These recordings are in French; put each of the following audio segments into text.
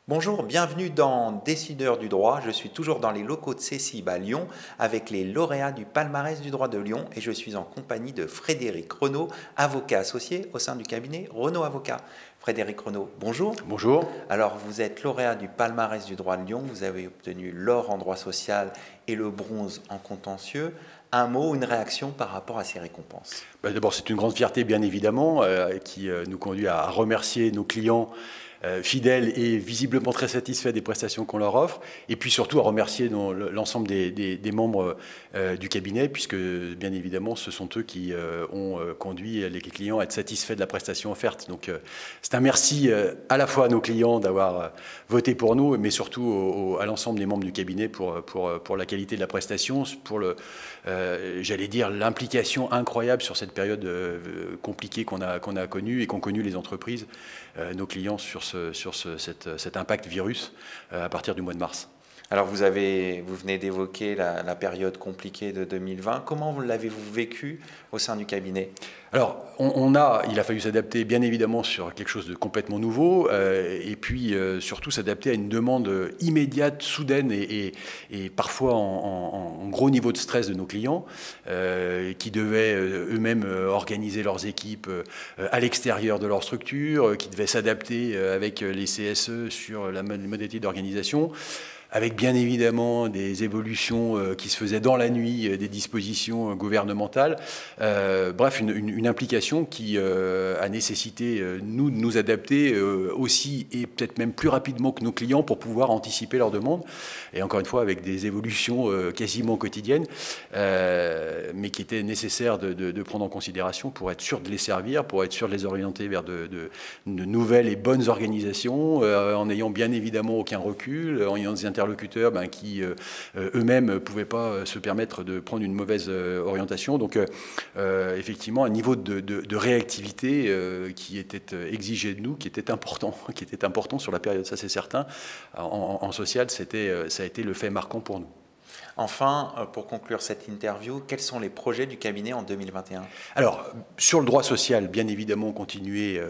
Bonjour, bienvenue dans Décideurs du droit. Je suis toujours dans les locaux de CECIB à Lyon avec les lauréats du palmarès du droit de Lyon et je suis en compagnie de Frédéric Renaud, avocat associé au sein du cabinet Renaud Avocat. Frédéric Renaud, bonjour. Bonjour. Alors, vous êtes lauréat du palmarès du droit de Lyon. Vous avez obtenu l'or en droit social et le bronze en contentieux. Un mot, une réaction par rapport à ces récompenses? D'abord, c'est une grande fierté, bien évidemment, qui nous conduit à remercier nos clients fidèles et visiblement très satisfaits des prestations qu'on leur offre, et puis surtout à remercier l'ensemble des membres du cabinet, puisque bien évidemment ce sont eux qui ont conduit les clients à être satisfaits de la prestation offerte. Donc c'est un merci à la fois à nos clients d'avoir voté pour nous, mais surtout à l'ensemble des membres du cabinet pour la qualité de la prestation, pour j'allais dire l'implication incroyable sur cette période compliquée qu'on a connue et qu'ont connue les entreprises, nos clients sur cet impact virus à partir du mois de mars. Alors vous venez d'évoquer la période compliquée de 2020. Comment l'avez-vous vécu au sein du cabinet? Alors, il a fallu s'adapter bien évidemment sur quelque chose de complètement nouveau et puis surtout s'adapter à une demande immédiate, soudaine et parfois en gros niveau de stress de nos clients qui devaient eux-mêmes organiser leurs équipes à l'extérieur de leur structure, qui devaient s'adapter avec les CSE sur la modalité d'organisation, avec bien évidemment des évolutions qui se faisaient dans la nuit, des dispositions gouvernementales. Bref, une implication qui a nécessité, nous, de nous adapter aussi et peut-être même plus rapidement que nos clients pour pouvoir anticiper leurs demandes. Et encore une fois, avec des évolutions quasiment quotidiennes, mais qui étaient nécessaires de prendre en considération pour être sûr de les servir, pour être sûr de les orienter vers de nouvelles et bonnes organisations, en n'ayant bien évidemment aucun recul, en ayant des interlocuteurs qui eux-mêmes ne pouvaient pas se permettre de prendre une mauvaise orientation. Donc effectivement, un niveau de réactivité qui était exigé de nous, qui était important sur la période, ça c'est certain. En social, ça a été le fait marquant pour nous. Enfin, pour conclure cette interview, quels sont les projets du cabinet en 2021? Alors, sur le droit social, bien évidemment, continuer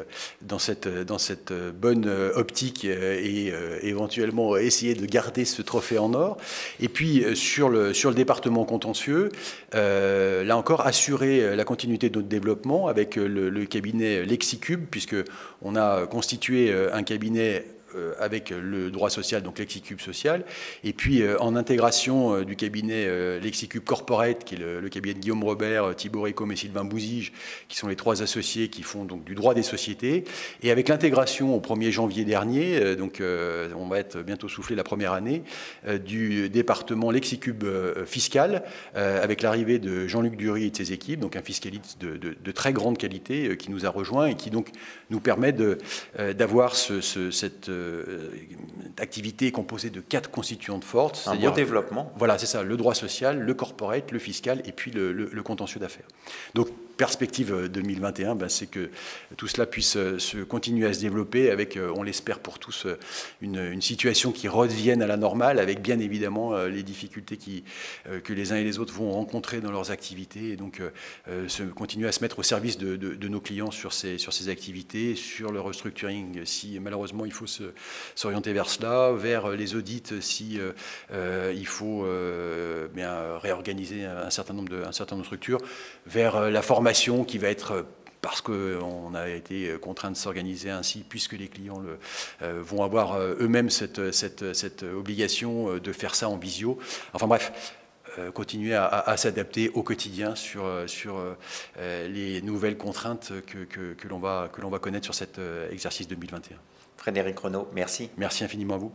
dans cette bonne optique et éventuellement essayer de garder ce trophée en or. Et puis, sur le département contentieux, là encore, assurer la continuité de notre développement avec le cabinet Lexicube, puisqu'on a constitué un cabinet avec le droit social, donc Lexicube Social, et puis en intégration du cabinet Lexicube Corporate, qui est le cabinet de Guillaume Robert, Thibaut Récom et Sylvain Bouzige, qui sont les trois associés qui font donc du droit des sociétés, et avec l'intégration au 1er janvier dernier, donc on va être bientôt soufflé la première année, du département Lexicube Fiscal, avec l'arrivée de Jean-Luc Dury et de ses équipes, donc un fiscaliste de très grande qualité qui nous a rejoint et qui donc nous permet d'avoir cette activité composée de 4 constituantes fortes. Un beau développement. Voilà, c'est ça, le droit social, le corporate, le fiscal et puis le contentieux d'affaires. Donc, perspective 2021, c'est que tout cela puisse continuer à se développer avec, on l'espère pour tous, une situation qui revienne à la normale, avec bien évidemment les difficultés que les uns et les autres vont rencontrer dans leurs activités, et donc continuer à se mettre au service de nos clients sur ces activités, sur le restructuring, si malheureusement il faut s'orienter vers cela, vers les audits si il faut réorganiser un certain nombre de structures, vers la formation qui va être, parce qu'on a été contraint de s'organiser ainsi, puisque les clients vont avoir eux-mêmes cette obligation de faire ça en visio. Enfin bref, continuer à s'adapter au quotidien sur les nouvelles contraintes que l'on va connaître sur cet exercice 2021. Frédéric Renaud, merci. Merci infiniment à vous.